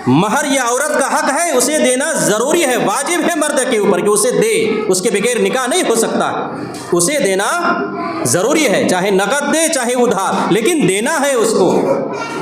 مہر یہ عورت کا حق ہے، اسے دینا ضروری ہے، واجب ہے مرد کے اوپر کہ اسے دے، اس کے بغیر نکاح نہیں ہو سکتا، اسے دینا ضروری ہے، چاہے نقد دے چاہے ادھار، لیکن دینا ہے اس کو۔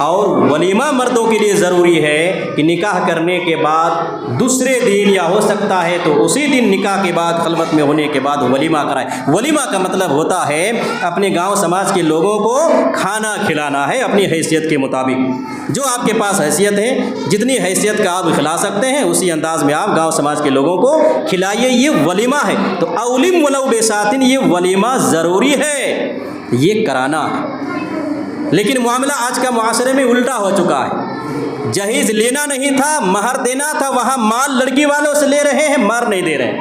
اور ولیمہ مردوں کے لیے ضروری ہے کہ نکاح کرنے کے بعد دوسرے دن یا ہو سکتا ہے تو اسی دن نکاح کے بعد خلوت میں ہونے کے بعد ولیمہ کرائے۔ ولیمہ کا مطلب ہوتا ہے اپنے گاؤں سماج کے لوگوں کو کھانا کھلانا ہے اپنی حیثیت کے مطابق، جو آپ کے پاس حیثیت ہے، جتنی حیثیت کا آپ کھلا سکتے ہیں اسی انداز میں آپ گاؤں سماج کے لوگوں کو کھلائیے، یہ ولیمہ ہے۔ تو اولم ولو بساتن، یہ ولیمہ ضروری ہے یہ کرانا۔ لیکن معاملہ آج کا معاشرے میں الٹا ہو چکا ہے، جہیز لینا نہیں تھا مہر دینا تھا، وہاں مال لڑکی والوں سے لے رہے ہیں، مہر نہیں دے رہے،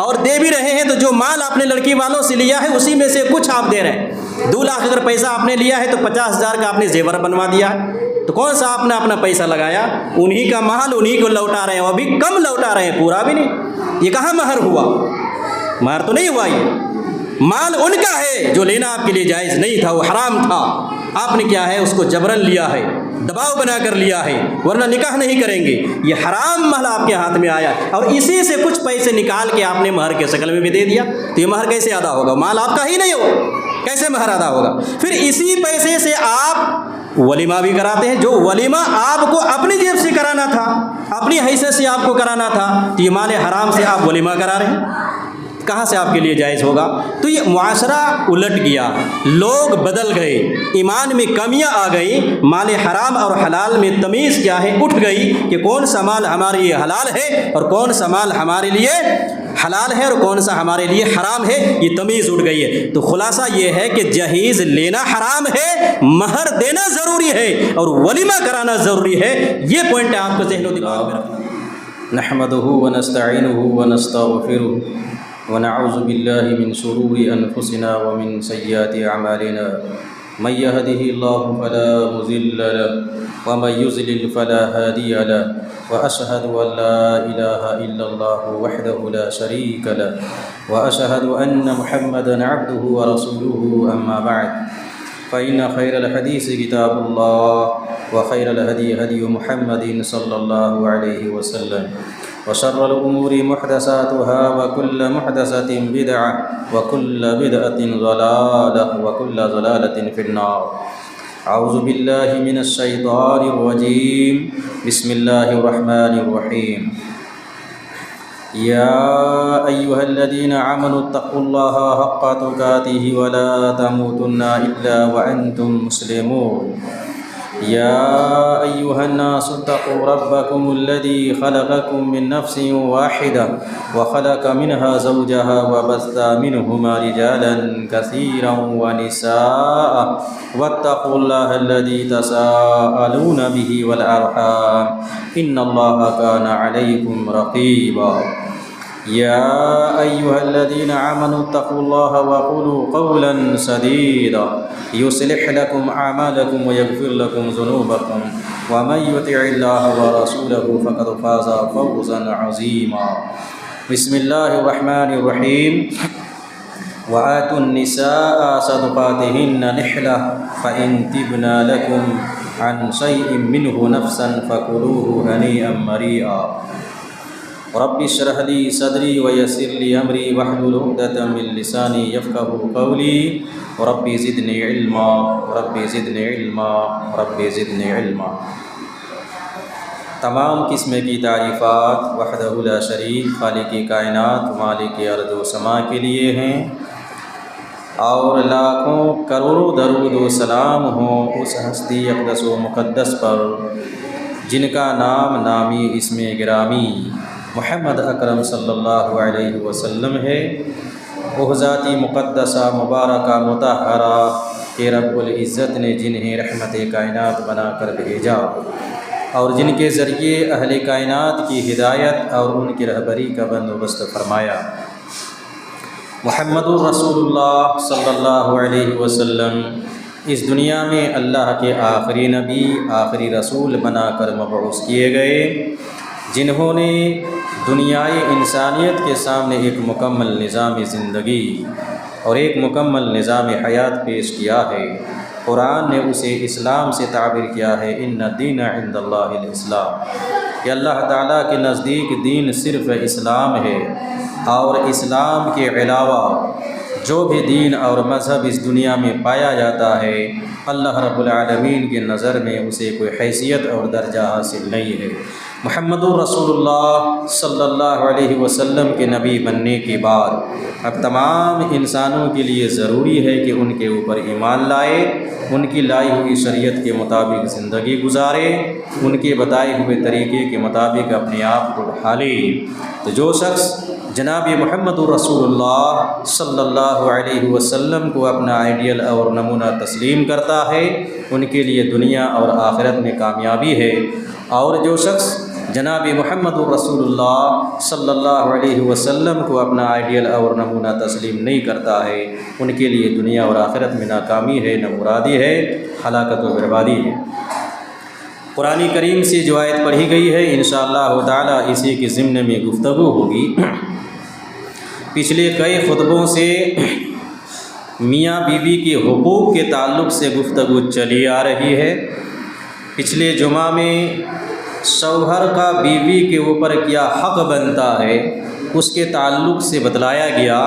اور دے بھی رہے ہیں تو جو مال آپ نے لڑکی والوں سے لیا ہے اسی میں سے کچھ آپ دے رہے ہیں۔ 2 لاکھ اگر پیسہ آپ نے لیا ہے تو 50,000 کا آپ نے زیور بنوا دیا ہے، تو کون سا آپ نے اپنا پیسہ لگایا؟ انہی کا مال انہی کو لوٹا رہے ہیں، ابھی کم لوٹا رہے ہیں، پورا بھی نہیں۔ یہ کہاں مہر ہوا؟ مہر تو نہیں ہوا، یہ مال ان کا ہے جو لینا آپ کے لیے جائز نہیں تھا، وہ حرام تھا، آپ نے کیا ہے اس کو جبرن لیا ہے، دباؤ بنا کر لیا ہے، ورنہ نکاح نہیں کریں گے۔ یہ حرام مال آپ کے ہاتھ میں آیا اور اسی سے کچھ پیسے نکال کے آپ نے مہر کے شکل میں بھی دے دیا، تو یہ مہر کیسے ادا ہوگا؟ مال آپ کا ہی نہیں ہو، کیسے مہر ادا ہوگا؟ پھر اسی پیسے سے آپ ولیمہ بھی کراتے ہیں، جو ولیمہ آپ کو اپنی جیب سے کرانا تھا، اپنی حیثیت سے آپ کو کرانا تھا، تو یہ مال حرام سے آپ ولیمہ کرا رہے ہیں، کہاں سے آپ کے لیے جائز ہوگا؟ تو یہ معاشرہ الٹ گیا، لوگ بدل گئے، ایمان میں کمیاں آ گئی، مال حرام اور حلال میں تمیز کیا ہے اٹھ گئی کہ کون سا مال ہمارے لیے حلال ہے اور کون سا مال ہمارے لیے حلال ہے اور کون سا ہمارے لیے حرام ہے، یہ تمیز اٹھ گئی ہے۔ تو خلاصہ یہ ہے کہ جہیز لینا حرام ہے، مہر دینا ضروری ہے اور ولیمہ کرانا ضروری ہے، یہ پوائنٹ آپ کو ذہن و دماغ میں رکھنا۔ نحمده ونستعینه ونستغفره ونعوذ بالله من شرور أنفسنا ومن سيئات أعمالنا، من يهده الله فلا مضل له ومن يضلل فلا هادي له، وأشهد أن لا إله إلا الله وحده لا شريك له، وأشهد أن محمدا عبده ورسوله، أما بعد فإن خير الحديث كتاب الله وخير الهدي هدي محمد صلى الله عليه وسلم، وشر الأمور محدثاتها وكل محدثة بدعة وكل بدعة ضلالة وكل ضلالة في النار۔ أعوذ بالله من الشيطان الرجيم، بسم الله الرحمن الرحيم۔ يا أيها الذين آمنوا اتقوا الله حق تقاته ولا تموتن إلا وأنتم مسلمون۔ يا أيها الناس اتقوا ربكم الذي خلقكم من نفس واحدة وخلق منها زوجها وبث منهما رجالا كثيرا ونساء، واتقوا الله الذي تساءلون به والأرحام إن الله كان عليكم رقيبا۔ يا أيها الذين آمنوا اتقوا الله وقولوا قولا سديدا يصلح لكم أعمالكم ويغفر لكم ذنوبكم ومن يطع الله ورسوله فقد فاز فوزا عظيما۔ بسم الله الرحمن الرحيم۔ وآتوا النساء صدقاتهن نحلة فإن تبن لكم عن شيء منه نفسا فكلوه هنيئا مريئا۔ رب اشرح لي صدري ويسر لي أمري واحلل عقدة من لساني يفقهوا قولي، ربي زدني علما ربي زدنی علما ربی زدنی علما۔ تمام قسم کی تعریفات وحدہ لا شریک خالق کائنات مالک ارض و سما کے لیے ہیں، اور لاکھوں کروڑوں درود و سلام ہوں اس ہستی اقدس و مقدس پر جن کا نام نامی اسم گرامی محمد اکرم صلی اللہ علیہ وسلم ہے۔ وہ ذاتی مقدسہ مبارکہ مطہرہ کہ رب العزت نے جنہیں رحمت کائنات بنا کر بھیجا اور جن کے ذریعے اہل کائنات کی ہدایت اور ان کی رہبری کا بندوبست فرمایا۔ محمد الرسول اللہ صلی اللہ علیہ وسلم اس دنیا میں اللہ کے آخری نبی آخری رسول بنا کر مبعوث کیے گئے، جنہوں نے دنیائے انسانیت کے سامنے ایک مکمل نظام زندگی اور ایک مکمل نظام حیات پیش کیا ہے۔ قرآن نے اسے اسلام سے تعبیر کیا ہے، ان الدین عند اللہ الاسلام، کہ اللہ تعالیٰ کے نزدیک دین صرف اسلام ہے، اور اسلام کے علاوہ جو بھی دین اور مذہب اس دنیا میں پایا جاتا ہے اللہ رب العالمین کی نظر میں اسے کوئی حیثیت اور درجہ حاصل نہیں ہے۔ محمد رسول اللہ صلی اللہ علیہ وسلم کے نبی بننے کے بعد اب تمام انسانوں کے لیے ضروری ہے کہ ان کے اوپر ایمان لائے، ان کی لائی ہوئی شریعت کے مطابق زندگی گزارے، ان کے بتائے ہوئے طریقے کے مطابق اپنے آپ کو ڈھالے۔ تو جو شخص جناب محمد رسول اللہ صلی اللہ علیہ وسلم کو اپنا آئیڈیل اور نمونہ تسلیم کرتا ہے ان کے لیے دنیا اور آخرت میں کامیابی ہے، اور جو شخص جناب محمد رسول اللہ صلی اللہ علیہ وسلم کو اپنا آئیڈیل اور نمونہ تسلیم نہیں کرتا ہے ان کے لیے دنیا اور آخرت میں ناکامی ہے، نہ مرادی ہے، ہلاکت و بربادی ہے۔ قرآن کریم سے جو آیت پڑھی گئی ہے انشاءاللہ تعالی اسی کے ضمن میں گفتگو ہوگی۔ پچھلے کئی خطبوں سے میاں بیوی کے حقوق کے تعلق سے گفتگو چلی آ رہی ہے۔ پچھلے جمعہ میں شوہر کا بیوی کے اوپر کیا حق بنتا ہے اس کے تعلق سے بتلایا گیا۔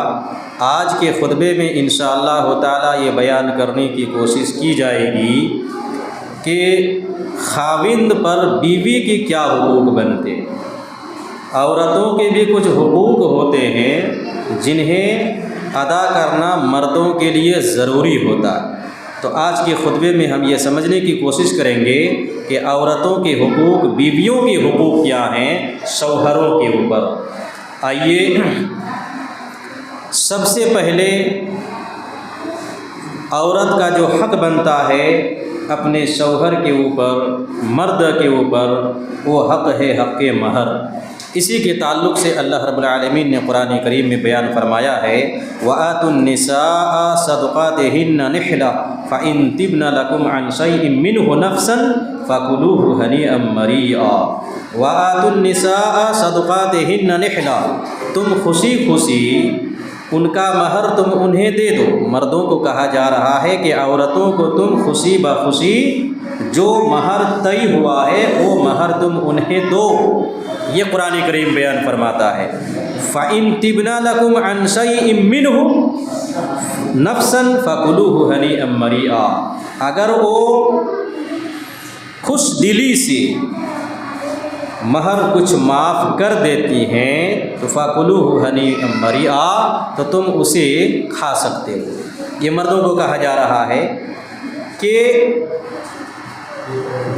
آج کے خطبے میں انشاءاللہ تعالی یہ بیان کرنے کی کوشش کی جائے گی کہ خاوند پر بیوی کے کیا حقوق بنتے ہیں۔ عورتوں کے بھی کچھ حقوق ہوتے ہیں جنہیں ادا کرنا مردوں کے لیے ضروری ہوتا ہے۔ تو آج کے خطبے میں ہم یہ سمجھنے کی کوشش کریں گے کہ عورتوں کے حقوق، بیویوں کے حقوق کیا ہیں شوہروں کے اوپر۔ آئیے سب سے پہلے عورت کا جو حق بنتا ہے اپنے شوہر کے اوپر، مرد کے اوپر، وہ حق ہے حق مہر۔ اسی کے تعلق سے اللہ رب العالمین نے قرآن کریم میں بیان فرمایا ہے وَآتُوا النِّسَاءَ صَدُقَاتِهِنَّ نِحْلَةً فَإِن طِبْنَ لَكُمْ عَنْ شَيْءٍ مِّنْهُ نَفْسًا فَكُلُوهُ هَنِيئًا مَرِيئًا۔ وَآتُوا النِّسَاءَ صَدُقَاتِهِنَّ نِحْلَةً، تم خوشی خوشی ان کا مہر تم انہیں دے دو۔ مردوں کو کہا جا رہا ہے کہ عورتوں کو تم خوشی بخوشی جو مہر طے ہوا ہے وہ مہر تم انہیں دو۔ یہ قرآن کریم بیان فرماتا ہے فَإِن طِبْنَ لَكُمْ عَنْ شَيْءٍ مِّنْهُ نَفْسًا فَكُلُوهُ هَنِيئًا مَرِيئًا، اگر وہ خوش دلی سے مہر کچھ معاف کر دیتی ہیں تو فَكُلُوهُ هَنِيئًا مَرِيئًا، تو تم اسے کھا سکتے ہو۔ یہ مردوں کو کہا جا رہا ہے کہ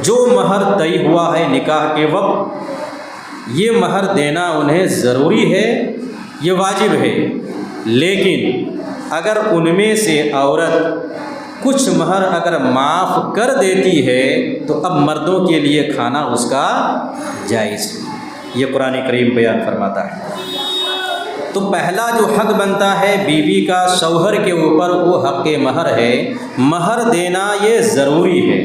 جو مہر طے ہوا ہے نکاح کے وقت یہ مہر دینا انہیں ضروری ہے، یہ واجب ہے، لیکن اگر ان میں سے عورت کچھ مہر اگر معاف کر دیتی ہے تو اب مردوں کے لیے کھانا اس کا جائز ہے۔ یہ قرآن کریم بیان فرماتا ہے۔ تو پہلا جو حق بنتا ہے بیوی کا شوہر کے اوپر وہ حق مہر ہے۔ مہر دینا یہ ضروری ہے،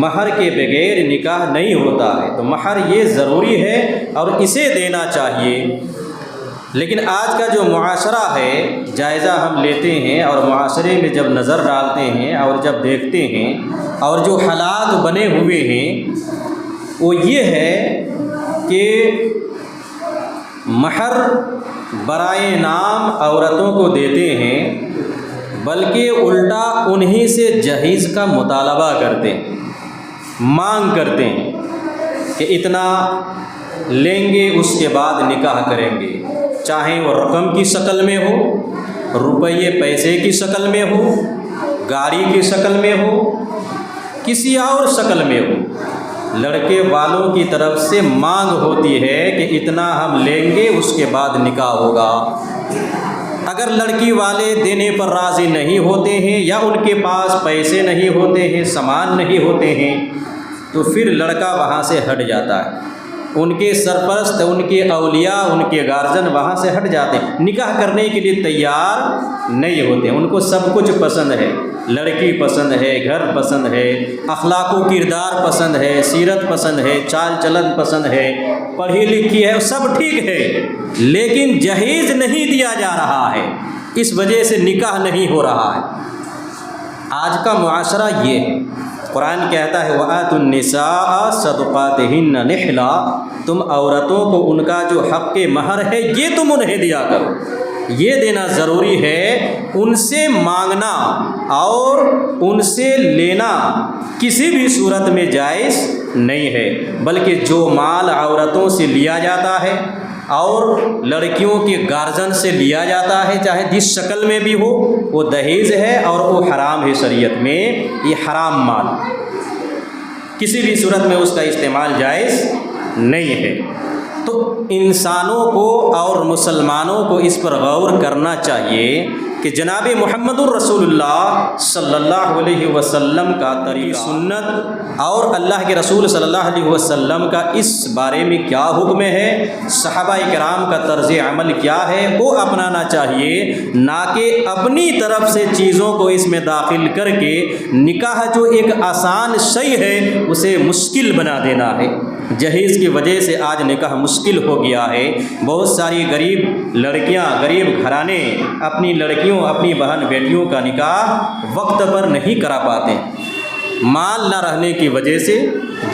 مہر کے بغیر نکاح نہیں ہوتا ہے، تو مہر یہ ضروری ہے اور اسے دینا چاہیے۔ لیکن آج کا جو معاشرہ ہے جائزہ ہم لیتے ہیں اور معاشرے میں جب نظر ڈالتے ہیں اور جب دیکھتے ہیں اور جو حالات بنے ہوئے ہیں وہ یہ ہے کہ مہر برائے نام عورتوں کو دیتے ہیں، بلکہ الٹا انہی سے جہیز کا مطالبہ کرتے ہیں، مانگ کرتے ہیں کہ اتنا لیں گے اس کے بعد نکاح کریں گے، چاہے وہ رقم کی شکل میں ہو، روپیے پیسے کی شکل میں ہو، گاڑی کی شکل میں ہو، کسی اور شکل میں ہو۔ لڑکے والوں کی طرف سے مانگ ہوتی ہے کہ اتنا ہم لیں گے اس کے بعد نکاح ہوگا۔ اگر لڑکی والے دینے پر راضی نہیں ہوتے ہیں یا ان کے پاس پیسے نہیں ہوتے ہیں، سامان نہیں ہوتے ہیں، تو پھر لڑکا وہاں سے ہٹ جاتا ہے، ان کے سرپرست، ان کے اولیاء، ان کے گارجن وہاں سے ہٹ جاتے ہیں، نکاح کرنے کے لیے تیار نہیں ہوتے۔ ان کو سب کچھ پسند ہے، لڑکی پسند ہے، گھر پسند ہے، اخلاق و کردار پسند ہے، سیرت پسند ہے، چال چلن پسند ہے، پڑھی لکھی ہے، سب ٹھیک ہے، لیکن جہیز نہیں دیا جا رہا ہے، اس وجہ سے نکاح نہیں ہو رہا ہے۔ آج کا معاشرہ یہ ہے۔ قرآن کہتا ہے وَآتُوا النِّسَاءَ صَدُقَاتِهِنَّ نِحْلًا، تم عورتوں کو ان کا جو حق مہر ہے یہ تم انہیں دیا کرو، یہ دینا ضروری ہے۔ ان سے مانگنا اور ان سے لینا کسی بھی صورت میں جائز نہیں ہے، بلکہ جو مال عورتوں سے لیا جاتا ہے اور لڑکیوں کے گارجن سے لیا جاتا ہے، چاہے جس شکل میں بھی ہو، وہ دہیز ہے اور وہ حرام ہے شریعت میں۔ یہ حرام مال کسی بھی صورت میں اس کا استعمال جائز نہیں ہے۔ تو انسانوں کو اور مسلمانوں کو اس پر غور کرنا چاہیے کہ جناب محمد الرسول اللہ صلی اللہ علیہ وسلم کا طریقہ سنت اور اللہ کے رسول صلی اللہ علیہ وسلم کا اس بارے میں کیا حکم ہے، صحابہ کرام کا طرز عمل کیا ہے، وہ اپنانا چاہیے، نہ کہ اپنی طرف سے چیزوں کو اس میں داخل کر کے نکاح جو ایک آسان شے ہے اسے مشکل بنا دینا ہے۔ جہیز کی وجہ سے آج نکاح مشکل ہو گیا ہے۔ بہت ساری غریب لڑکیاں، غریب گھرانے اپنی لڑکیوں، اپنی بہن بیٹیوں کا نکاح وقت پر نہیں کرا پاتے، مال نہ رہنے کی وجہ سے،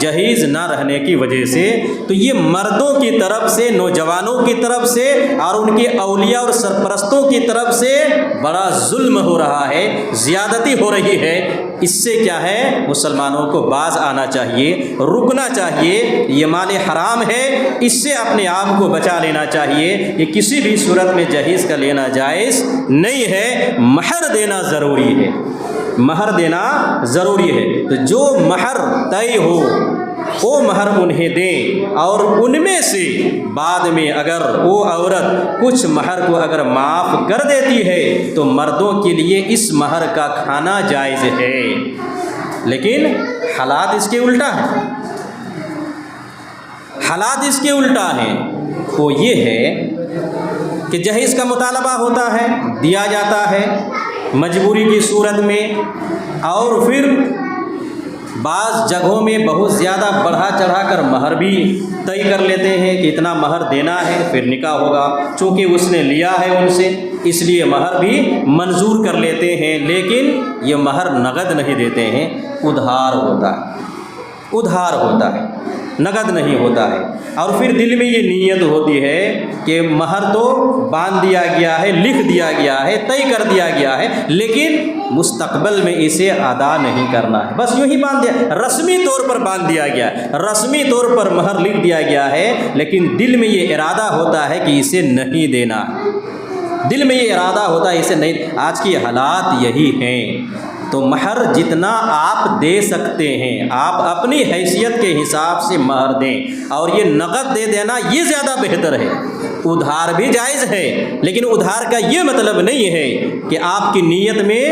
جہیز نہ رہنے کی وجہ سے۔ تو یہ مردوں کی طرف سے، نوجوانوں کی طرف سے اور ان کے اولیاء اور سرپرستوں کی طرف سے بڑا ظلم ہو رہا ہے، زیادتی ہو رہی ہے۔ اس سے کیا ہے، مسلمانوں کو باز آنا چاہیے، رکنا چاہیے۔ یہ مال حرام ہے، اس سے اپنے آپ کو بچا لینا چاہیے۔ یہ کسی بھی صورت میں جہیز کا لینا جائز نہیں ہے۔ مہر دینا ضروری ہے، مہر دینا ضروری ہے۔ تو جو مہر طے ہو وہ مہر انہیں دیں، اور ان میں سے بعد میں اگر وہ عورت کچھ مہر کو اگر معاف کر دیتی ہے تو مردوں کے لیے اس مہر کا کھانا جائز ہے۔ لیکن حالات اس کے الٹا ہیں، حالات اس کے الٹا ہیں۔ وہ یہ ہے کہ جہیز کا مطالبہ ہوتا ہے، دیا جاتا ہے مجبوری کی صورت میں، اور پھر بعض جگہوں میں بہت زیادہ بڑھا چڑھا کر مہر بھی طے کر لیتے ہیں کہ اتنا مہر دینا ہے پھر نکاح ہوگا، چونکہ اس نے لیا ہے ان سے اس لیے مہر بھی منظور کر لیتے ہیں۔ لیکن یہ مہر نقد نہیں دیتے ہیں، ادھار ہوتا ہے، ادھار ہوتا ہے، نقد نہیں ہوتا ہے۔ اور پھر دل میں یہ نیت ہوتی ہے کہ مہر تو باندھ دیا گیا ہے، لکھ دیا گیا ہے، طے کر دیا گیا ہے، لیکن مستقبل میں اسے ادا نہیں کرنا ہے، بس یوں ہی باندھ دیا، رسمی طور پر باندھ دیا گیا ہے، رسمی طور پر مہر لکھ دیا گیا ہے، لیکن دل میں یہ ارادہ ہوتا ہے کہ اسے نہیں دینا، دل میں یہ ارادہ ہوتا ہے اسے نہیں۔ آج کی حالات یہی ہیں۔ تو مہر جتنا آپ دے سکتے ہیں آپ اپنی حیثیت کے حساب سے مہر دیں، اور یہ نقد دے دینا یہ زیادہ بہتر ہے۔ ادھار بھی جائز ہے، لیکن ادھار کا یہ مطلب نہیں ہے کہ آپ کی نیت میں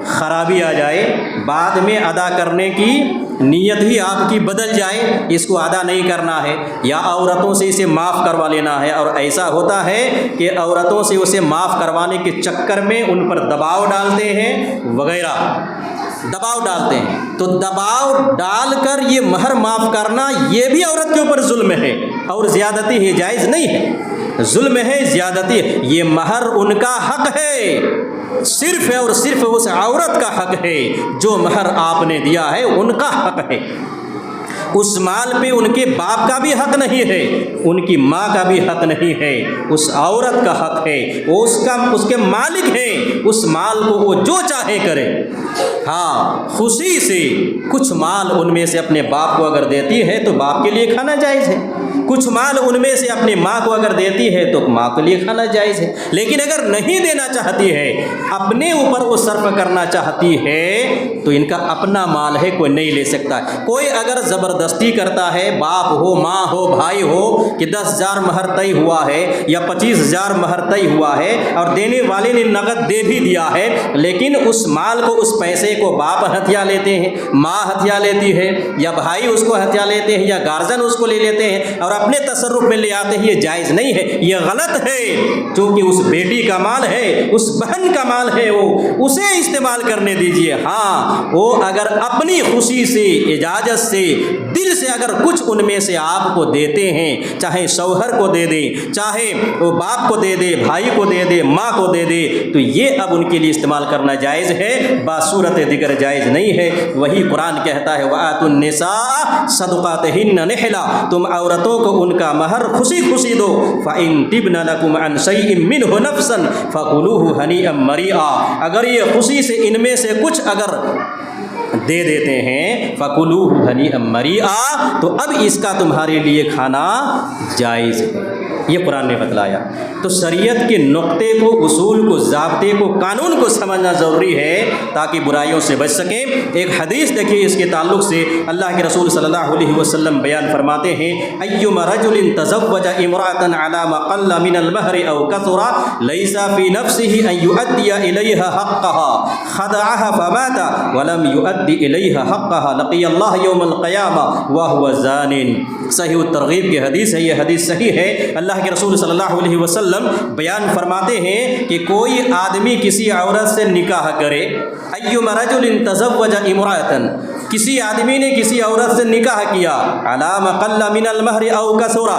خرابی آ جائے، بعد میں ادا کرنے کی نیت ہی آپ کی بدل جائے، اس کو ادا نہیں کرنا ہے، یا عورتوں سے اسے معاف کروا لینا ہے۔ اور ایسا ہوتا ہے کہ عورتوں سے اسے معاف کروانے کے چکر میں ان پر دباؤ ڈالتے ہیں وغیرہ، دباؤ ڈالتے ہیں۔ تو دباؤ ڈال کر یہ مہر معاف کرنا یہ بھی عورت کے اوپر ظلم ہے، اور زیادتی ہے، جائز نہیں ہے، ظلم ہے، زیادتی ہے۔ یہ مہر ان کا حق ہے، صرف اور صرف اس عورت کا حق ہے، جو مہر آپ نے دیا ہے ان کا حق ہے۔ اس مال پہ ان کے باپ کا بھی حق نہیں ہے، ان کی ماں کا بھی حق نہیں ہے، اس عورت کا حق ہے، وہ اس کے مالک ہیں، اس مال کو وہ جو چاہے کرے۔ ہاں، خوشی سے کچھ مال ان میں سے اپنے باپ کو اگر دیتی ہے تو باپ کے لیے کھانا جائز ہے، کچھ مال ان میں سے اپنی ماں کو اگر دیتی ہے تو ماں کے لیے کھانا جائز ہے۔ لیکن اگر نہیں دینا چاہتی ہے، اپنے اوپر وہ صرف کرنا چاہتی ہے، تو ان کا اپنا مال ہے، کوئی نہیں لے سکتا۔ کوئی اگر زبردستی کرتا ہے، باپ ہو، ماں ہو، بھائی ہو، کہ 10,000 مہر طے ہوا ہے یا 25,000 مہر طے ہوا ہے، اور دینے والے نے نقد دے بھی دیا ہے، لیکن اس مال کو، اس پیسے کو باپ ہتھیا لیتے ہیں، ماں ہتھیا لیتی ہے، یا بھائی اس کو ہتھیا لیتے ہیں، یا گارجن اس کو لے لیتے ہیں اور اپنے تصرف میں لے آتے ہیں، یہ جائز نہیں ہے، یہ غلط ہے۔ کیونکہ اس بیٹی کا مال ہے، اس بہن کا مال ہے، وہ اسے استعمال کرنے دیجیے۔ ہاں، وہ اگر اپنی خوشی سے، اجازت سے، دل خوشی سے اگر کچھ ان میں سے آپ کو دیتے ہیں، چاہے شوہر کو دے دیں، چاہے وہ باپ کو دے دے، بھائی کو دے دے، ماں کو دے دے، تو یہ اب ان کے لیے استعمال کرنا جائز ہے، باصورت دیگر جائز نہیں ہے۔ وہی قرآن کہتا ہے وَآتُوا النِّسَاءَ صَدُقَاتِهِنَّ نِحْلًا، تم عورتوں کو ان کا مہر خوشی خوشی دو، فَإِن تِبْنَ لَكُمْ عَن شَيْءٍ مِّنْهُ نَفْسًا فَكُلُوهُ هَنِيئًا مَرِيئًا، اگر یہ خوشی سے ان میں سے کچھ اگر دے دیتے ہیں فَكُلُوهُ هَنِيئًا مَرِيئًا، تو اب اس کا تمہارے لیے کھانا جائز ہے، یہ قرآن نے بتلایا۔ تو شریعت کے نقطے کو، اصول کو، ضابطے کو، قانون کو سمجھنا ضروری ہے تاکہ برائیوں سے بچ سکیں۔ ایک حدیث دیکھیے اس کے تعلق سے، اللہ کے رسول صلی اللہ علیہ وسلم بیان فرماتے ہیں ایما رجل تزوج امرأة على ما قل من المہر او کثر لیس فی نفسه ان یؤدی الیها حقها خدعها فمات ولم یؤدی الیها حقها لقی اللہ یوم القیامہ وهو زان۔ صحیح الترغیب کی حدیث ہے، یہ حدیث صحیح ہے۔ اللہ کے رسول صلی اللہ علیہ وسلم بیان فرماتے ہیں کہ کوئی آدمی کسی عورت سے نکاح کرے، ایما رجل تزوج امرأة، کسی آدمی نے کسی عورت سے نکاح کیا، علی ما قل من المہر او کثر،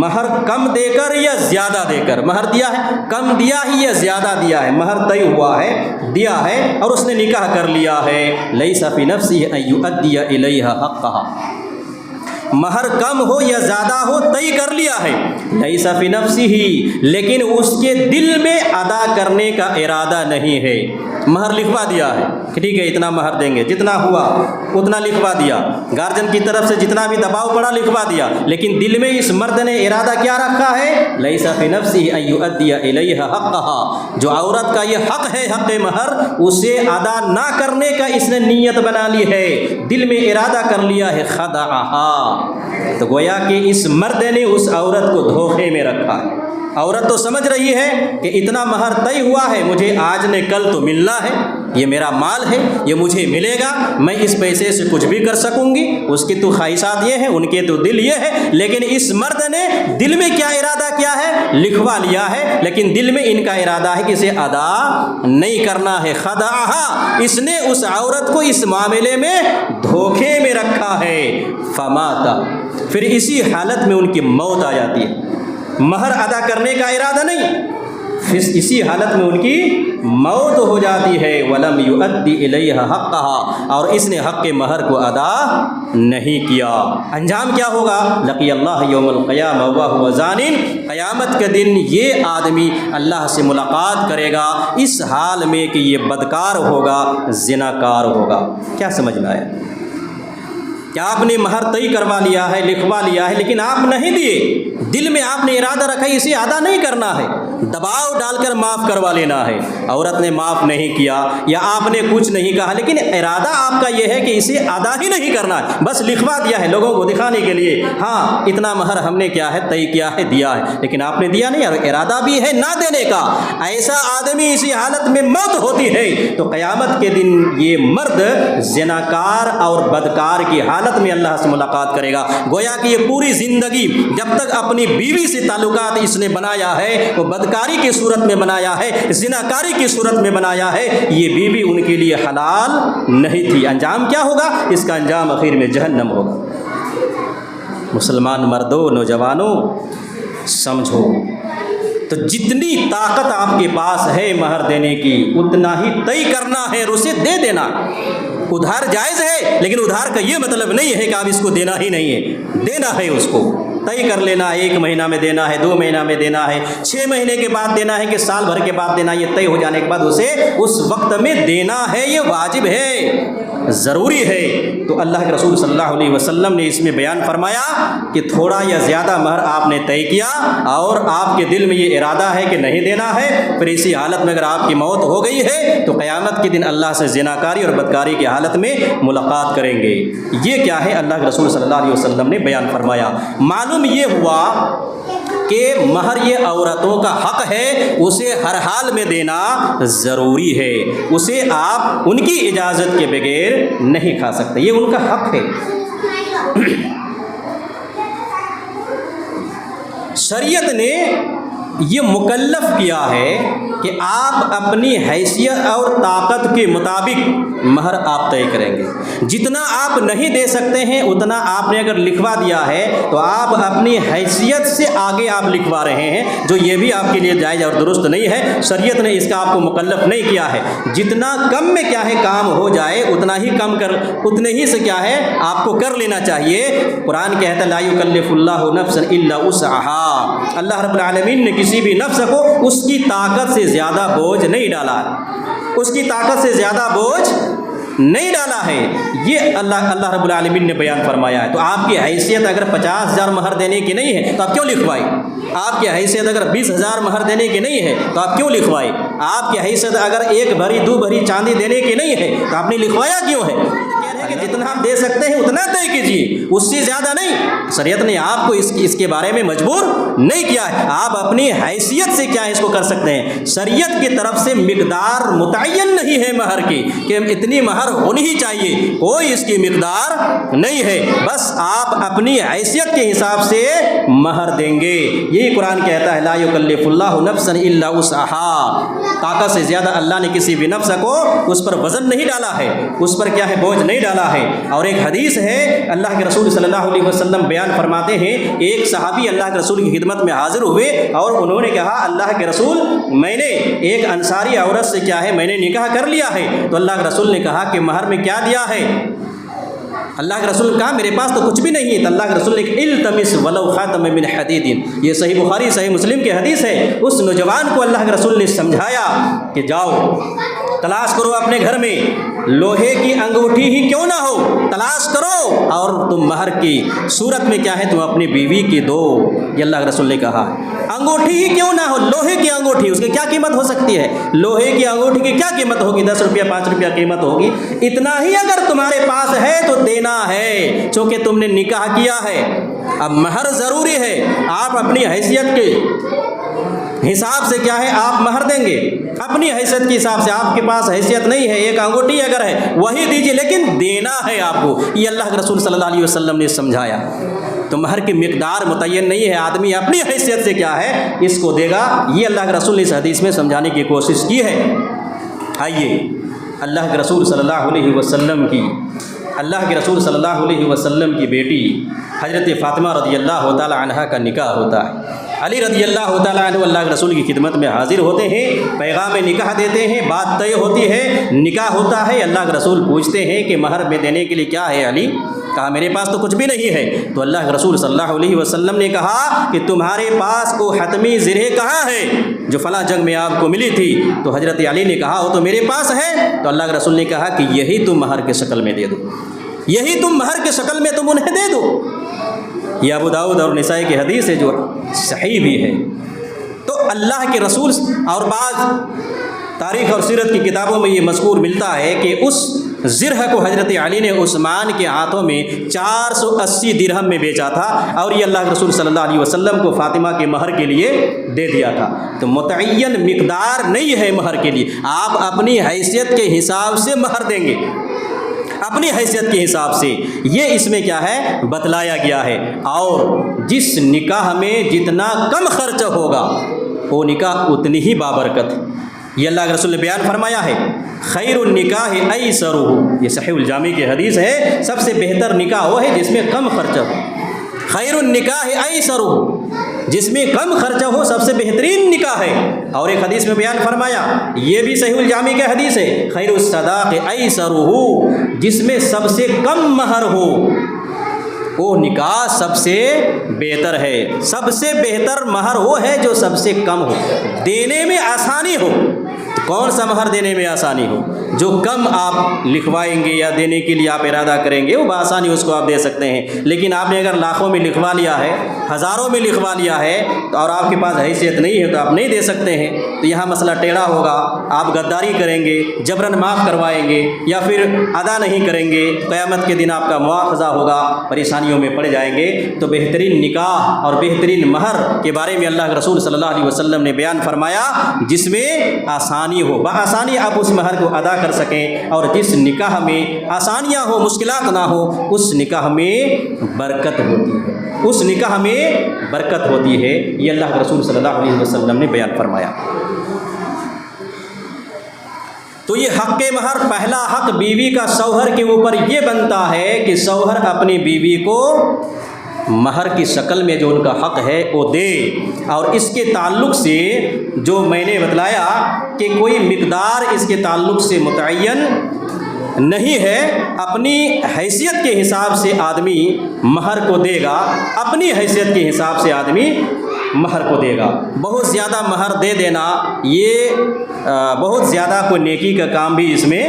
مہر کم دے کر یا زیادہ دے کر، مہر دیا ہے کم دیا ہی یا زیادہ دیا ہے، مہر طے ہوا ہے، دیا ہے، اور اس نے نکاح کر لیا ہے، لیس فی نفسہ ان یؤدی الیہا حقہا، مہر کم ہو یا زیادہ ہو طے کر لیا ہے، لیس فی نفسہ، لیکن اس کے دل میں ادا کرنے کا ارادہ نہیں ہے، مہر لکھوا دیا ہے کہ ٹھیک ہے اتنا مہر دیں گے، جتنا ہوا اتنا لکھوا دیا، گارجن کی طرف سے جتنا بھی دباؤ پڑا لکھوا دیا، لیکن دل میں اس مرد نے ارادہ کیا رکھا ہے، لیس فی نفسہ ان یؤدی الیہا حقہا، جو عورت کا یہ حق ہے، حق مہر، اسے ادا نہ کرنے کا اس نے نیت بنا لی ہے، دل میں ارادہ کر لیا ہے، خدعہا، تو گویا کہ اس مرد نے اس عورت کو دھوکے میں رکھا ہے۔ عورت تو سمجھ رہی ہے کہ اتنا مہر طے ہوا ہے، مجھے آج نے کل تو ملنا ہے، یہ میرا مال ہے، یہ مجھے ملے گا، میں اس پیسے سے کچھ بھی کر سکوں گی، اس کی تو خواہشات یہ ہیں، ان کے تو دل یہ ہے، لیکن اس مرد نے دل میں کیا ارادہ کیا ہے، لکھوا لیا ہے، لیکن دل میں ان کا ارادہ ہے کہ اسے ادا نہیں کرنا ہے، خدعہا، اس نے اس عورت کو اس معاملے میں دھوکے میں رکھا ہے، فماتا، پھر اسی حالت میں ان کی موت آ جاتی ہے، مہر ادا کرنے کا ارادہ نہیں، پھر اسی حالت میں ان کی موت ہو جاتی ہے، وَلَمْ يُؤَدِّ إِلَيْهَا حَقَّهَا، اور اس نے حق مہر کو ادا نہیں کیا، انجام کیا ہوگا، لقی اللہ یوم القیامہ وَهُوَ زَانٍ، قیامت کے دن یہ آدمی اللہ سے ملاقات کرے گا اس حال میں کہ یہ بدکار ہوگا، زناکار ہوگا۔ کیا سمجھ میں آیا کہ آپ نے مہر طے کروا لیا ہے، لکھوا لیا ہے، لیکن آپ نہیں دیے، دل میں آپ نے ارادہ رکھا ہے اسے ادا نہیں کرنا ہے، دباؤ ڈال کر معاف کروا لینا ہے، عورت نے معاف نہیں کیا یا آپ نے کچھ نہیں کہا، لیکن ارادہ آپ کا یہ ہے کہ اسے ادا ہی نہیں کرنا ہے، بس لکھوا دیا ہے لوگوں کو دکھانے کے لیے، ہاں اتنا مہر ہم نے کیا ہے، طے کیا ہے، دیا ہے، لیکن آپ نے دیا نہیں اور ارادہ بھی ہے نہ دینے کا، ایسا آدمی اسی حالت میں موت ہوتی ہے تو قیامت کے دن یہ مرد زناکار اور بدکار کی حالت میں اللہ سے ملاقات کرے گا۔ گویا کہ یہ پوری زندگی جب تک اپنی بیوی سے تعلقات اس نے بنایا ہے، وہ بدکاری کی صورت میں بنایا ہے، زناکاری کی صورت میں بنایا ہے، یہ بیوی ان کے لیے حلال نہیں تھی، انجام کیا ہوگا، اس کا انجام آخر میں جہنم ہوگا۔ مسلمان مردوں، نوجوانوں، سمجھو، تو جتنی طاقت آپ کے پاس ہے مہر دینے کی اتنا ہی طے کرنا ہے اور اسے دے دینا۔ ادھار جائز ہے، لیکن ادھار کا یہ مطلب نہیں ہے کہ آپ اس کو دینا ہی نہیں ہے، دینا ہے، اس کو طے کر لینا ہے، 1 مہینہ میں دینا ہے، 2 مہینہ میں دینا ہے، 6 مہینے کے بعد دینا ہے کہ سال بھر کے بعد دینا ہے، یہ طے ہو جانے کے بعد اسے اس وقت میں دینا ہے، یہ واجب ہے، ضروری ہے۔ تو اللہ کے رسول صلی اللہ علیہ وسلم نے اس میں بیان فرمایا کہ تھوڑا یا زیادہ مہر آپ نے طے کیا اور آپ کے دل میں یہ ارادہ ہے کہ نہیں دینا ہے، پھر اسی حالت میں اگر آپ کی موت ہو گئی ہے تو قیامت کے دن اللہ سے زناکاری اور بدکاری کی حالت میں ملاقات کریں گے۔ یہ کیا ہے، اللہ کے رسول صلی اللہ علیہ وسلم نے بیان فرمایا۔ معلوم یہ ہوا کہ مہر یہ عورتوں کا حق ہے، اسے ہر حال میں دینا ضروری ہے، اسے آپ ان کی اجازت کے بغیر نہیں کھا سکتے، یہ ان کا حق ہے۔ شریعت نے یہ مکلف کیا ہے کہ آپ اپنی حیثیت اور طاقت کے مطابق مہر آپ طے کریں گے۔ جتنا آپ نہیں دے سکتے ہیں اتنا آپ نے اگر لکھوا دیا ہے تو آپ اپنی حیثیت سے آگے آپ لکھوا رہے ہیں، جو یہ بھی آپ کے لیے جائز اور درست نہیں ہے۔ شریعت نے اس کا آپ کو مکلف نہیں کیا ہے۔ جتنا کم میں کیا ہے کام ہو جائے اتنا ہی اتنے ہی سے کیا ہے آپ کو کر لینا چاہیے۔ قرآن کہتا ہے لا یکلف اللہ نفسا الا وسعها، اللہ رب العالمین نے کسی بھی نفس کو اس کی طاقت سے زیادہ بوجھ نہیں ڈالا، اس کی طاقت سے زیادہ بوجھ نہیں ڈالا ہے۔ یہ اللہ رب العالمین نے بیان فرمایا ہے۔ تو آپ کی حیثیت اگر 50,000 مہر دینے کی نہیں ہے تو آپ کیوں لکھوائے؟ آپ کی حیثیت اگر 20,000 مہر دینے کی نہیں ہے تو آپ کیوں لکھوائے؟ آپ کی حیثیت اگر 1 بھری 2 بھری چاندی دینے کی نہیں ہے تو آپ نے لکھوایا کیوں ہے؟ کہ جتنا آپ دے سکتے ہیں اتنا طے کیجیے، اس سے زیادہ نہیں۔ شریعت نے آپ کو اس کے بارے میں مجبور نہیں کیا ہے، آپ اپنی حیثیت سے کیا اس کو کر سکتے ہیں۔ شریعت کی طرف سے مقدار متعین نہیں ہے مہر کی کہ اتنی مہر ہونی ہی چاہیے، کوئی اس کی مقدار نہیں ہے، بس آپ اپنی حیثیت کے حساب سے مہر دیں گے۔ یہی قرآن کہتا ہے لا یکلف اللہ نفسا الا وسعها، طاقت سے زیادہ اللہ نے کسی بھی نفس کو اس پر وزن نہیں ڈالا ہے، اس پر کیا ہے بوجھ نہیں ڈالا ہے۔ اور ایک حدیث ہے اللہ کے رسول صلی اللہ علیہ وسلم بیان فرماتے ہیں، ایک صحابی اللہ کے رسول کی خدمت میں حاضر ہوئے اور انہوں نے کہا اللہ کے رسول میں نے ایک انصاری عورت سے کیا ہے میں نے نکاح کر لیا ہے۔ تو اللہ کے رسول نے کہا کہ مہر میں کیا دیا ہے؟ اللہ کے رسول نے کہا میرے پاس تو کچھ بھی نہیں ہے۔ تو اللہ کے رسول نے کہا التمس ولو خاتم من حدید، یہ صحیح بخاری صحیح مسلم کی حدیث ہے۔ اس نوجوان کو اللہ کے رسول نے سمجھایا کہ جاؤ تلاش کرو اپنے گھر میں، لوہے کی انگوٹھی ہی کیوں نہ ہو تلاش کرو، اور تم مہر کی صورت میں کیا ہے تم اپنی بیوی کی دو۔ یہ اللہ کے رسول نے کہا انگوٹھی ہی کیوں نہ ہو، لوہے کی انگوٹھی، اس کی کیا قیمت ہو سکتی ہے؟ لوہے کی انگوٹھی کی کیا قیمت ہوگی؟ 10 روپیہ 5 روپیہ قیمت ہوگی۔ اتنا ہی اگر تمہارے پاس ہے تو دینا ہے، چونکہ تم نے نکاح کیا ہے۔ اب مہر ضروری ہے، آپ اپنی حیثیت کے حساب سے کیا ہے آپ مہر دیں گے، اپنی حیثیت کے حساب سے۔ آپ کے پاس حیثیت نہیں ہے، ایک انگوٹھی اگر ہے وہی دیجیے، لیکن دینا ہے آپ کو۔ یہ اللہ کے رسول صلی اللہ علیہ وسلم نے سمجھایا۔ تو مہر کی مقدار متعین نہیں ہے، آدمی اپنی حیثیت سے کیا ہے اس کو دے گا۔ یہ اللہ کے رسول نے اس حدیث میں سمجھانے کی کوشش کی ہے۔ آئیے اللہ کے رسول صلی اللہ علیہ وسلم کی بیٹی حضرت فاطمہ رضی اللہ تعالی عنہا کا نکاح ہوتا ہے۔ علی رضی اللہ تعالیٰ عنہ اللہ کے رسول کی خدمت میں حاضر ہوتے ہیں، پیغام نکاح دیتے ہیں، بات طے ہوتی ہے، نکاح ہوتا ہے۔ اللہ کے رسول پوچھتے ہیں کہ مہر میں دینے کے لیے کیا ہے علی؟ کہا میرے پاس تو کچھ بھی نہیں ہے۔ تو اللہ کے رسول صلی اللہ علیہ وسلم نے کہا کہ تمہارے پاس وہ حتمی زرہ کہاں ہے جو فلاں جنگ میں آپ کو ملی تھی؟ تو حضرت علی نے کہا وہ تو میرے پاس ہے۔ تو اللہ کے رسول نے کہا کہ یہی تم مہر کے شکل میں دے دو، یہی تم مہر کے شکل میں تم انہیں دے دو۔ یہ ابو داؤد اور نسائی کی حدیث ہے جو صحیح بھی ہے۔ تو اللہ کے رسول اور بعض تاریخ اور سیرت کی کتابوں میں یہ مذکور ملتا ہے کہ اس زرہ کو حضرت علی نے عثمان کے ہاتھوں میں 480 درہم میں بیچا تھا، اور یہ اللہ کے رسول صلی اللہ علیہ وسلم کو فاطمہ کے مہر کے لیے دے دیا تھا۔ تو متعین مقدار نہیں ہے مہر کے لیے، آپ اپنی حیثیت کے حساب سے مہر دیں گے، اپنی حیثیت کے حساب سے۔ یہ اس میں کیا ہے بتلایا گیا ہے۔ اور جس نکاح میں جتنا کم خرچ ہوگا وہ نکاح اتنی ہی بابرکت ہے۔ یہ اللہ کے رسول نے بیان فرمایا ہے خیر النکاح ایسرہ، یہ صحیح الجامع کی حدیث ہے، سب سے بہتر نکاح وہ ہے جس میں کم خرچہ ہو۔ خیر النکاح ایسرہ، جس میں کم خرچہ ہو سب سے بہترین نکاح ہے۔ اور ایک حدیث میں بیان فرمایا، یہ بھی صحیح الجامع کی حدیث ہے، خیر الصداق ایسرہ، جس میں سب سے کم مہر ہو وہ نکاح سب سے بہتر ہے۔ سب سے بہتر مہر وہ ہے جو سب سے کم ہو، دینے میں آسانی ہو۔ کون سا مہر دینے میں آسانی ہو؟ جو کم آپ لکھوائیں گے یا دینے کے لیے آپ ارادہ کریں گے وہ بآسانی اس کو آپ دے سکتے ہیں۔ لیکن آپ نے اگر لاکھوں میں لکھوا لیا ہے، ہزاروں میں لکھوا لیا ہے اور آپ کے پاس حیثیت نہیں ہے تو آپ نہیں دے سکتے ہیں، تو یہاں مسئلہ ٹیڑھا ہوگا، آپ غداری کریں گے، جبراً معاف کروائیں گے یا پھر ادا نہیں کریں گے، قیامت کے دن آپ کا مواخذہ ہوگا، پریشانیوں میں پڑ جائیں گے۔ تو بہترین نکاح اور بہترین مہر کے بارے میں اللہ کے رسول صلی اللہ علیہ وسلم نے بیان فرمایا جس میں آسانی ہو، بآسانی آپ اس مہر کو ادا کر کر سکیں، اور جس نکاح میں آسانیاں ہو، مشکلات نہ ہو، اس نکاح میں برکت ہوتی ہے، اس نکاح میں برکت ہوتی ہے۔ یہ اللہ کے رسول صلی اللہ علیہ وسلم نے بیان فرمایا۔ تو یہ حق مہر، پہلا حق بیوی کا شوہر کے اوپر یہ بنتا ہے کہ شوہر اپنی بیوی کو مہر کی شکل میں جو ان کا حق ہے وہ دے، اور اس کے تعلق سے جو میں نے بتلایا کہ کوئی مقدار اس کے تعلق سے متعین نہیں ہے، اپنی حیثیت کے حساب سے آدمی مہر کو دے گا، اپنی حیثیت کے حساب سے آدمی مہر کو دے گا۔ بہت زیادہ مہر دے دینا یہ بہت زیادہ کوئی نیکی کا کام بھی اس میں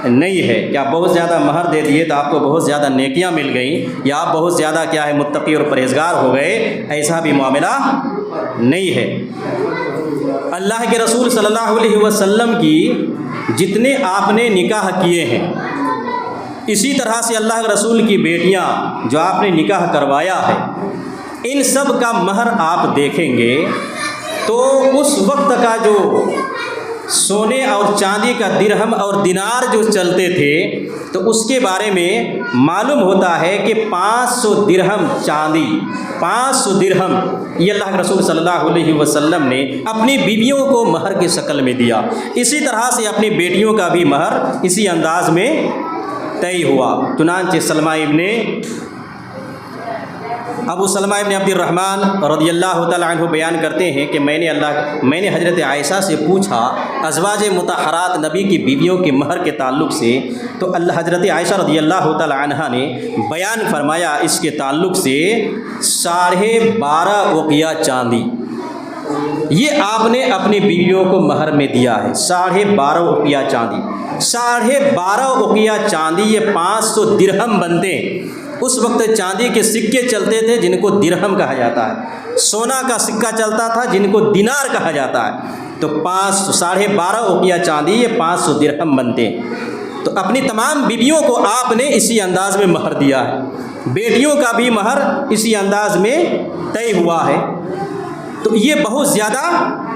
نہیں ہے کہ آپ بہت زیادہ مہر دے دیے تو آپ کو بہت زیادہ نیکیاں مل گئیں، یا آپ بہت زیادہ کیا ہے متقی اور پرہیزگار ہو گئے، ایسا بھی معاملہ نہیں ہے۔ اللہ کے رسول صلی اللہ علیہ وسلم کی جتنے آپ نے نکاح کیے ہیں، اسی طرح سے اللہ کے رسول کی بیٹیاں جو آپ نے نکاح کروایا ہے، ان سب کا مہر آپ دیکھیں گے تو اس وقت کا جو سونے اور چاندی کا درہم اور دینار جو چلتے تھے تو اس کے بارے میں معلوم ہوتا ہے کہ 500 درہم چاندی، 500 درہم یہ اللہ کے رسول صلی اللہ علیہ وسلم نے اپنی بیویوں کو مہر کی شکل میں دیا۔ اسی طرح سے اپنی بیٹیوں کا بھی مہر اسی انداز میں طے ہوا۔ چنانچہ ابو سلمہ ابن عبد الرحمن رضی اللہ تعالیٰ عنہ بیان کرتے ہیں کہ میں نے حضرت عائشہ سے پوچھا ازواج مطہرات نبی کی بیویوں کے مہر کے تعلق سے، تو حضرت عائشہ رضی اللہ تعالیٰ عنہ نے بیان فرمایا اس کے تعلق سے 12.5 اوقیہ چاندی یہ آپ نے اپنی بیویوں کو مہر میں دیا ہے۔ 12.5 اوقیہ چاندی، 12.5 اوقیہ چاندی یہ 500 درہم بنتے ہیں۔ اس وقت چاندی کے سکے چلتے تھے جن کو درہم کہا جاتا ہے، سونا کا سکہ چلتا تھا جن کو دینار کہا جاتا ہے، تو 12.5 اوقیہ چاندی یہ 500 درہم بنتے ہیں۔ تو اپنی تمام بیویوں کو آپ نے اسی انداز میں مہر دیا ہے، بیٹیوں کا بھی مہر اسی انداز میں طے ہوا ہے۔ تو یہ بہت زیادہ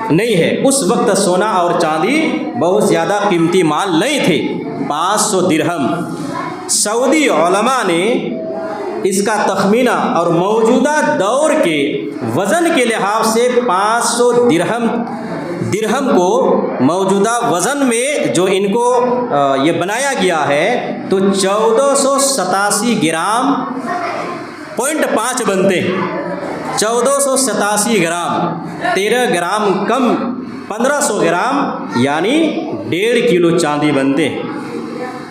نہیں ہے، اس وقت سونا اور چاندی بہت زیادہ قیمتی مال نہیں تھے۔ 500 درہم سعودی علماء نے اس کا تخمینہ اور موجودہ دور کے وزن کے لحاظ سے 500 درہم کو موجودہ وزن میں جو ان کو یہ بنایا گیا ہے تو 1487 گرام .5 بنتے ہیں۔ 1487 گرام، 13 گرام کم 1500 گرام یعنی 1.5 کلو چاندی بنتے ہیں،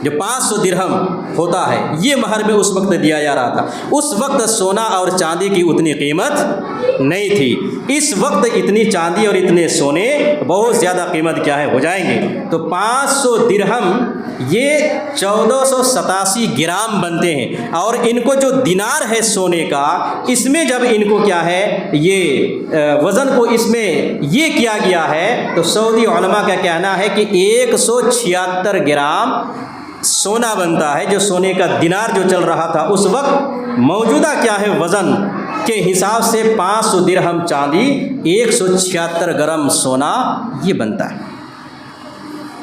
جو 500 درہم ہوتا ہے۔ یہ مہر میں اس وقت دیا جا رہا تھا۔ اس وقت سونا اور چاندی کی اتنی قیمت نہیں تھی، اس وقت اتنی چاندی اور اتنے سونے بہت زیادہ قیمت کیا ہے ہو جائیں گے۔ تو 500 درہم یہ 1487 گرام بنتے ہیں، اور ان کو جو دینار ہے سونے کا، اس میں جب ان کو کیا ہے یہ وزن کو اس میں یہ کیا گیا ہے تو سعودی علماء کا کہنا ہے کہ 176 گرام سونا بنتا ہے، جو سونے کا دینار جو چل رہا تھا اس وقت موجودہ کیا ہے وزن کے حساب سے 500 درہم چاندی 176 گرام سونا یہ بنتا ہے۔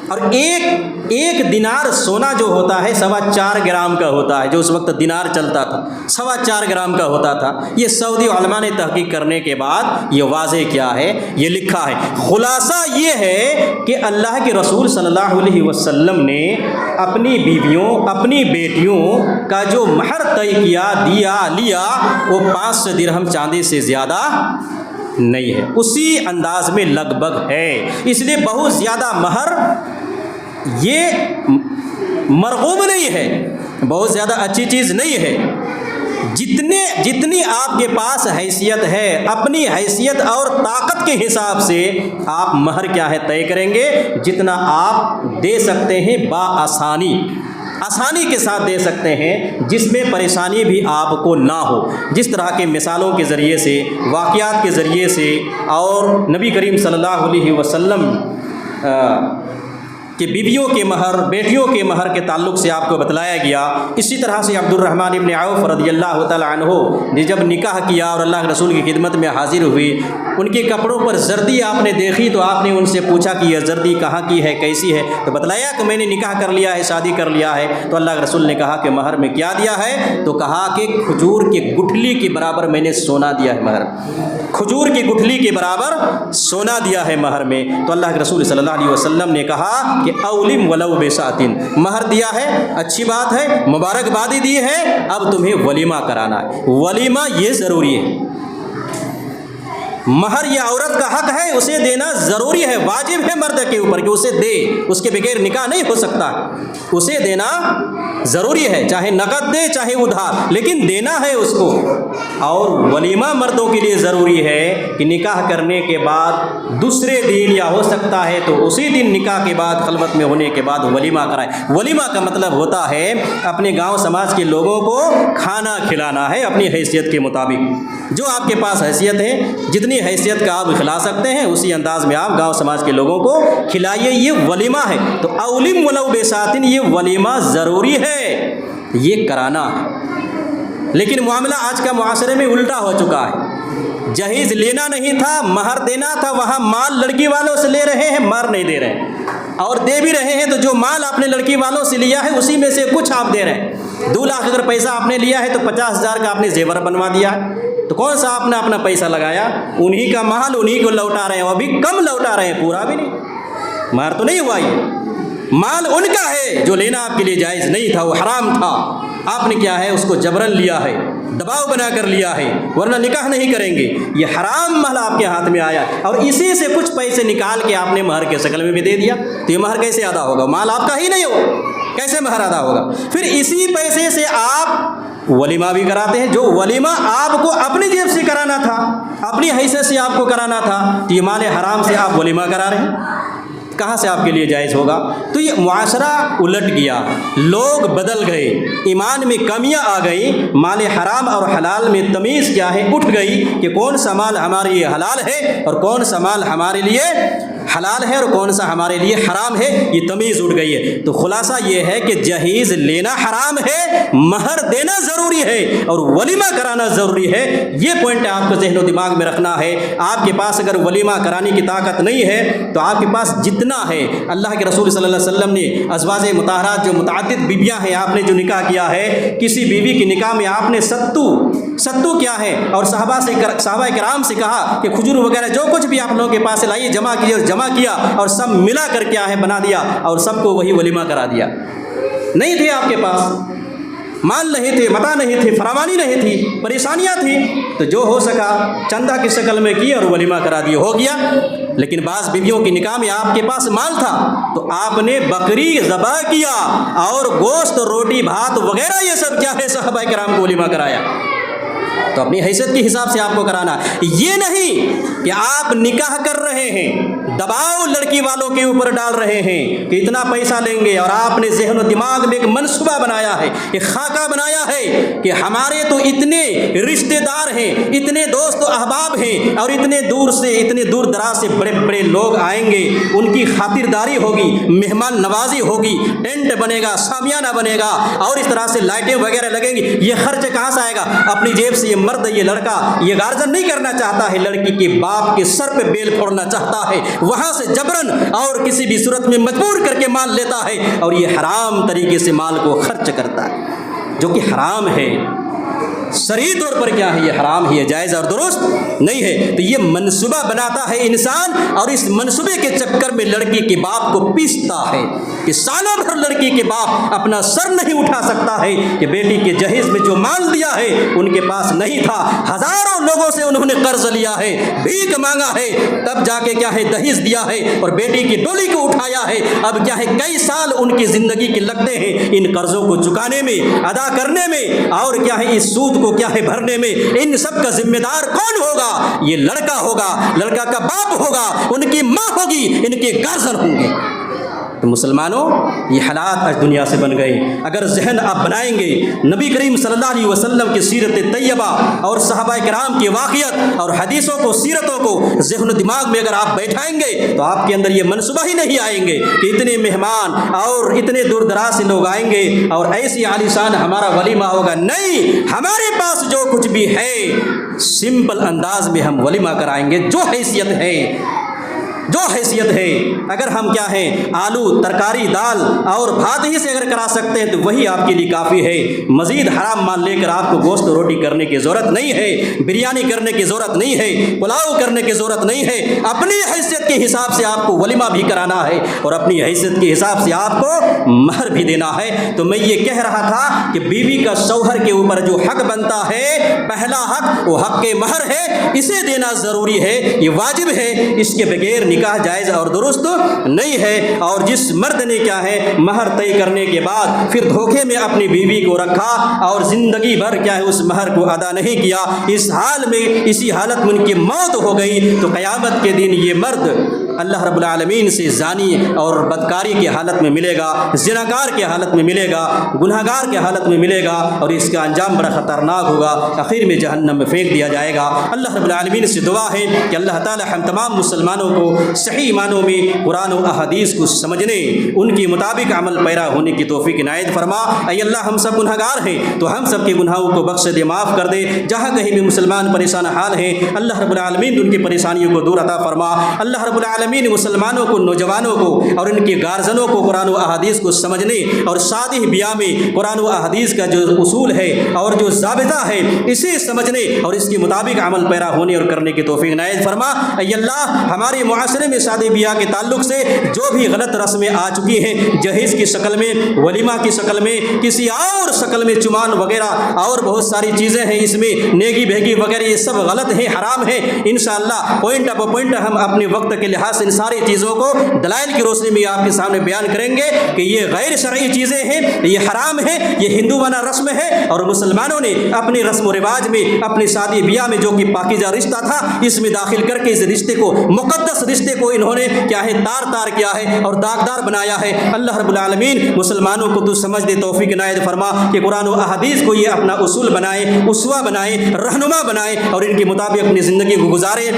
اور ایک دینار سونا جو ہوتا ہے 4.25 گرام کا ہوتا ہے، جو اس وقت دینار چلتا تھا 4.25 گرام کا ہوتا تھا۔ یہ سعودی علماء نے تحقیق کرنے کے بعد یہ واضح کیا ہے، یہ لکھا ہے۔ خلاصہ یہ ہے کہ اللہ کے رسول صلی اللہ علیہ وسلم نے اپنی بیویوں، اپنی بیٹیوں کا جو مہر طے کیا، لیا وہ 500 درہم چاندی سے زیادہ نہیں ہے، اسی انداز میں لگ بھگ ہے۔ اس لیے بہت زیادہ مہر یہ مرغوب نہیں ہے، بہت زیادہ اچھی چیز نہیں ہے۔ جتنی آپ کے پاس حیثیت ہے، اپنی حیثیت اور طاقت کے حساب سے آپ مہر کیا ہے طے کریں گے، جتنا آپ دے سکتے ہیں آسانی کے ساتھ دے سکتے ہیں، جس میں پریشانی بھی آپ کو نہ ہو۔ جس طرح کے مثالوں کے ذریعے سے، واقعات کے ذریعے سے، اور نبی کریم صلی اللہ علیہ وسلم کہ بیویوں کے مہر، بیٹیوں کے مہر کے تعلق سے آپ کو بتلایا گیا۔ اسی طرح سے عبد الرحمن ابن عوف رضی اللہ تعالیٰ عنہ نے جب نکاح کیا اور اللہ کے رسول کی خدمت میں حاضر ہوئی، ان کے کپڑوں پر زردی آپ نے دیکھی تو آپ نے ان سے پوچھا کہ یہ زردی کہاں کی ہے، کیسی ہے؟ تو بتلایا کہ میں نے نکاح کر لیا ہے، شادی کر لیا ہے۔ تو اللہ کے رسول نے کہا کہ مہر میں کیا دیا ہے؟ تو کہا کہ کھجور کی گٹھلی کے برابر میں نے سونا دیا ہے مہر، کھجور کی گٹھلی کے برابر سونا دیا ہے مہر میں۔ تو اللہ کے رسول صلی اللہ علیہ وسلم نے کہا کہ اولم ولو بساتن، مہر دیا ہے، اچھی بات ہے، مبارکبادی دی ہے، اب تمہیں ولیمہ کرانا ہے۔ ولیمہ یہ ضروری ہے، مہر یہ عورت کا حق ہے، اسے دینا ضروری ہے، واجب ہے مرد کے اوپر کہ اسے دے، اس کے بغیر نکاح نہیں ہو سکتا، اسے دینا ضروری ہے، چاہے نقد دے چاہے ادھار، لیکن دینا ہے اس کو۔ اور ولیمہ مردوں کے لیے ضروری ہے کہ نکاح کرنے کے بعد دوسرے دن یا ہو سکتا ہے تو اسی دن نکاح کے بعد خلوت میں ہونے کے بعد ولیمہ کرائے۔ ولیمہ کا مطلب ہوتا ہے اپنے گاؤں سماج کے لوگوں کو کھانا کھلانا ہے اپنی حیثیت کے مطابق، جو آپ کے پاس حیثیت ہے، جتنی حیثیت کا آپ کھلا سکتے ہیں اسی انداز میں آپ گاؤں سماج کے لوگوں کو کھلائیے، یہ ولیمہ ہے۔ تو اولم ولو بساتن، یہ ولیمہ ضروری ہے، یہ کرانا ہے۔ لیکن معاملہ آج کا معاشرے میں الٹا ہو چکا ہے، جہیز لینا نہیں تھا، مہر دینا تھا، وہاں مال لڑکی والوں سے لے رہے ہیں، مہر نہیں دے رہے ہیں، اور دے بھی رہے ہیں تو جو مال آپ نے لڑکی والوں سے لیا ہے اسی میں سے کچھ آپ دے رہے ہیں۔ 2 لاکھ اگر پیسہ آپ نے لیا ہے تو 50,000 کا آپ نے زیور بنوا دیا ہے، تو کون سا آپ نے اپنا پیسہ لگایا؟ انہی کا مال انہی کو لوٹا رہے ہیں، ابھی کم لوٹا رہے ہیں، پورا بھی نہیں، مہر تو نہیں ہوا، یہ مال ان کا ہے جو لینا آپ کے لیے جائز نہیں تھا، وہ حرام تھا، آپ نے کیا ہے اس کو جبرن لیا ہے، دباؤ بنا کر لیا ہے، ورنہ نکاح نہیں کریں گے، یہ حرام مال آپ کے ہاتھ میں آیا اور اسی سے کچھ پیسے نکال کے آپ نے مہر کے شکل میں بھی دے دیا، تو یہ مہر کیسے ادا ہوگا؟ مال آپ کا ہی نہیں ہو، کیسے مہر ادا ہوگا؟ پھر اسی پیسے سے آپ ولیمہ بھی کراتے ہیں، جو ولیمہ آپ کو اپنی جیب سے کرانا تھا، اپنی حیثیت سے آپ کو کرانا تھا، تو یہ مال حرام سے آپ ولیمہ کرا رہے ہیں، کہاں سے آپ کے لیے جائز ہوگا؟ تو یہ معاشرہ الٹ گیا، لوگ بدل گئے، ایمان میں کمیاں آ گئی، مال حرام اور حلال میں تمیز کیا ہے اٹھ گئی کہ کون سا مال ہمارے لیے حلال ہے اور کون سا مال ہمارے لیے حلال ہے اور کون سا ہمارے لیے حرام ہے، یہ تمیز اٹھ گئی ہے۔ تو خلاصہ یہ ہے کہ جہیز لینا حرام ہے، مہر دینا ضروری ہے اور ولیمہ کرانا ضروری ہے، یہ پوائنٹ آپ کو ذہن و دماغ میں رکھنا ہے۔ آپ کے پاس اگر ولیمہ کرانے کی طاقت نہیں ہے تو آپ کے پاس جتنا ہے، اللہ کے رسول صلی اللہ علیہ وسلم نے ازواج مطہرات جو متعدد بیویاں ہیں، آپ نے جو نکاح کیا ہے، کسی بیوی کے نکاح میں آپ نے ستو کیا ہے اور صحابہ کرام سے کہا کہ کھجور وغیرہ جو کچھ بھی آپ لوگوں کے پاس لائیے، جمع کیے اور جمع کیا اور سب ملا کر کیا ہے بنا دیا اور سب کو وہی ولیمہ کرا دیا۔ نہیں تھے آپ کے پاس، مال نہیں تھے، متاع نہیں تھے، فراوانی نہیں تھی، پریشانیاں تھیں، تو جو ہو سکا چندہ کی شکل میں کی اور ولیمہ کرا دیا، ہو گیا۔ لیکن بعض بیویوں کے نکاح میں آپ کے پاس مال تھا تو آپ نے بکری ذبح کیا اور گوشت، روٹی، بھات وغیرہ یہ سب کیا ہے صحابہ کرام کو ولیمہ کرایا، تو اپنی حیثیت کے حساب سے آپ کو کرانا۔ یہ نہیں کہ آپ نکاح کر رہے ہیں، دباؤ لڑکی والوں کے اوپر ڈال رہے ہیں کہ اتنا پیسہ لیں گے، اور آپ نے ذہن و دماغ میں ایک منصوبہ بنایا ہے، ایک خاکہ بنایا ہے کہ ہمارے تو اتنے رشتہ دار ہیں، اتنے دوست و احباب ہیں اور اتنے دور دراز سے بڑے بڑے لوگ آئیں گے، ان کی خاطرداری ہوگی، مہمان نوازی ہوگی، ٹینٹ بنے گا، شامیانہ بنے گا اور اس طرح سے لائٹیں وغیرہ لگیں گی، یہ خرچ کہاں سے آئے گا؟ اپنی جیب سے یہ مرد، یہ لڑکا، یہ گارجن نہیں کرنا چاہتا ہے، لڑکی کے باپ کے سر پہ بیل پھوڑنا چاہتا ہے، وہاں سے جبرن اور کسی بھی صورت میں مجبور کر کے مال لیتا ہے اور یہ حرام طریقے سے مال کو خرچ کرتا ہے، جو کہ حرام ہے، صریح طور پر کیا ہے، یہ حرام ہے، یہ جائز اور درست نہیں ہے۔ تو یہ منصوبہ بناتا ہے انسان اور اس منصوبے کے چکر میں لڑکی کے باپ کو پیستا ہے کہ سالوں بھر لڑکی کے باپ اپنا سر نہیں اٹھا سکتا ہے کہ بیٹی کے جہیز میں جو مال دیا ہے ان کے پاس نہیں تھا، ہزاروں لوگوں سے انہوں نے قرض لیا ہے، بھیک مانگا ہے، تب جا کے کیا ہے دہیز دیا ہے اور بیٹی کی ڈولی کو اٹھایا ہے، اب کیا ہے کئی سال ان کی زندگی کے لگتے ہیں ان قرضوں کو چکانے میں، ادا کرنے میں، اور کیا ہے اس سود کو کیا ہے بھرنے میں۔ ان سب کا ذمہ دار کون ہوگا؟ یہ لڑکا ہوگا، لڑکا کا باپ ہوگا، ان کی ماں ہوگی، ان کے گارجن ہوں گے۔ تو مسلمانوں یہ حالات آج دنیا سے بن گئے۔ اگر ذہن آپ بنائیں گے نبی کریم صلی اللہ علیہ وسلم کی سیرت طیبہ اور صحابہ کرام کی واقعیت اور حدیثوں کو سیرتوں کو ذہن و دماغ میں اگر آپ بیٹھائیں گے تو آپ کے اندر یہ منصوبہ ہی نہیں آئیں گے کہ اتنے مہمان اور اتنے دور دراز سے لوگ آئیں گے اور ایسی عالیشان ہمارا ولیمہ ہوگا۔ نہیں، ہمارے پاس جو کچھ بھی ہے سمپل انداز میں ہم ولیمہ کرائیں گے، جو حیثیت ہے۔ اگر ہم کیا ہیں آلو ترکاری دال اور بھات ہی سے اگر کرا سکتے ہیں تو وہی آپ کے لیے کافی ہے۔ مزید حرام مال لے کر آپ کو گوشت روٹی کرنے کی ضرورت نہیں ہے، بریانی کرنے کی ضرورت نہیں ہے، پلاؤ کرنے کی ضرورت نہیں ہے۔ اپنی حیثیت کے حساب سے آپ کو ولیمہ بھی کرانا ہے اور اپنی حیثیت کے حساب سے آپ کو مہر بھی دینا ہے۔ تو میں یہ کہہ رہا تھا کہ بیوی کا شوہر کے اوپر جو حق بنتا ہے، پہلا حق وہ حق کے مہر ہے، اسے دینا ضروری ہے، یہ واجب ہے، اس کے بغیر نکاح جائز اور درست نہیں ہے۔ اور جس مرد نے کیا ہے مہر طے کرنے کے بعد پھر دھوکے میں اپنی بیوی کو رکھا اور زندگی بھر کیا ہے اس مہر کو ادا نہیں کیا، اس حال میں اسی حالت میں ان کی موت ہو گئی، تو قیامت کے دن یہ مرد اللہ رب العالمین سے زانی اور بدکاری کی حالت میں ملے گا، زناکار کی حالت میں ملے گا، گناہگار کی حالت میں ملے گا، اور اس کا انجام بڑا خطرناک ہوگا، آخر میں جہنم میں پھینک دیا جائے گا۔ اللہ رب العالمین سے دعا ہے کہ اللہ تعالی ہم تمام مسلمانوں کو صحیح معنوں میں قرآن و احادیث کو سمجھنے، ان کے مطابق عمل پیرا ہونے کی توفیق عنایت فرما۔ اے اللہ ہم سب گناہگار ہیں تو ہم سب کے گناہوں کو بخش دے، معاف کر دے۔ جہاں کہیں بھی مسلمان پریشان حال ہیں اللہ رب العالمین ان کی پریشانیوں کو دور عطا فرما۔ اللہ رب العالمین مسلمانوں کو، نوجوانوں کو اور ان کے گارجنوں کو قرآن و احادیث کو سمجھنے اور شادی بیاہ میں قرآن و احادیث کا جو اصول ہے اور جو ضابطہ ہے اسے سمجھنے اور اس کے مطابق عمل پیرا ہونے اور کرنے کی توفیق عنایت فرما۔ اے اللہ ہمارے معاشرے میں شادی بیاہ کے تعلق سے جو بھی غلط رسمیں آ چکی ہیں، جہیز کی شکل میں، ولیمہ کی شکل میں، کسی اور شکل میں، چمان وغیرہ اور بہت ساری چیزیں ہیں اس میں، نیگی بھیگی وغیرہ، یہ سب غلط ہیں، حرام ہیں۔ انشاءاللہ پوائنٹ اپ پوائنٹ ہم اپنے وقت کے لحاظ سے ان ساری چیزوں کو دلائل کی روشنی میں آپ کے سامنے بیان کریں گے کہ یہ غیر شرعی چیزیں ہیں، یہ حرام ہے، یہ ہندوانہ رسم ہے، اور مسلمانوں نے اپنے رسم و رواج میں، اپنی شادی بیاہ میں جو کہ پاکیزہ رشتہ تھا اس میں داخل کر کے اس رشتے کو، مقدس رشتے کو انہوں نے کیا ہے تار کیا ہے اور داغدار بنایا ہے۔ اللہ رب العالمین مسلمانوں کو تو سمجھ دے، توفیق عنایت فرما کہ قرآن و احادیث کو یہ اپنا اصول بنائے، اسوہ بنائے، رہنما بنائے اور ان کے مطابق اپنی زندگی کو گزارے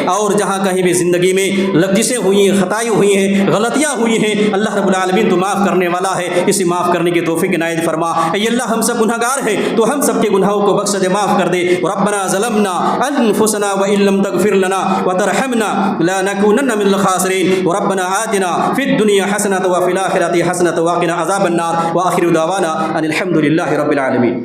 اور جہاں کہیں بھی زندگی میں لغزشیں ہوئی ہیں، خطائیں ہوئی ہیں، غلطیاں ہوئی ہیں، اللہ رب العالمین تو معاف کرنے والا ہے، اسے معاف کرنے کی توفیق عنایت فرما۔ اے اللہ ہم سب گناہگار ہیں تو ہم سب کے گناہوں کو بخش دے، معاف کر دے۔ ربنا ظلمنا انفسنا وان لم تغفر لنا وترحمنا لنكونن من الخاسرين وربنا آتنا في الدنيا حسنة وفي الآخرة حسنة وقنا عذاب النار وآخر دعوانا ان الحمد لله رب العالمين۔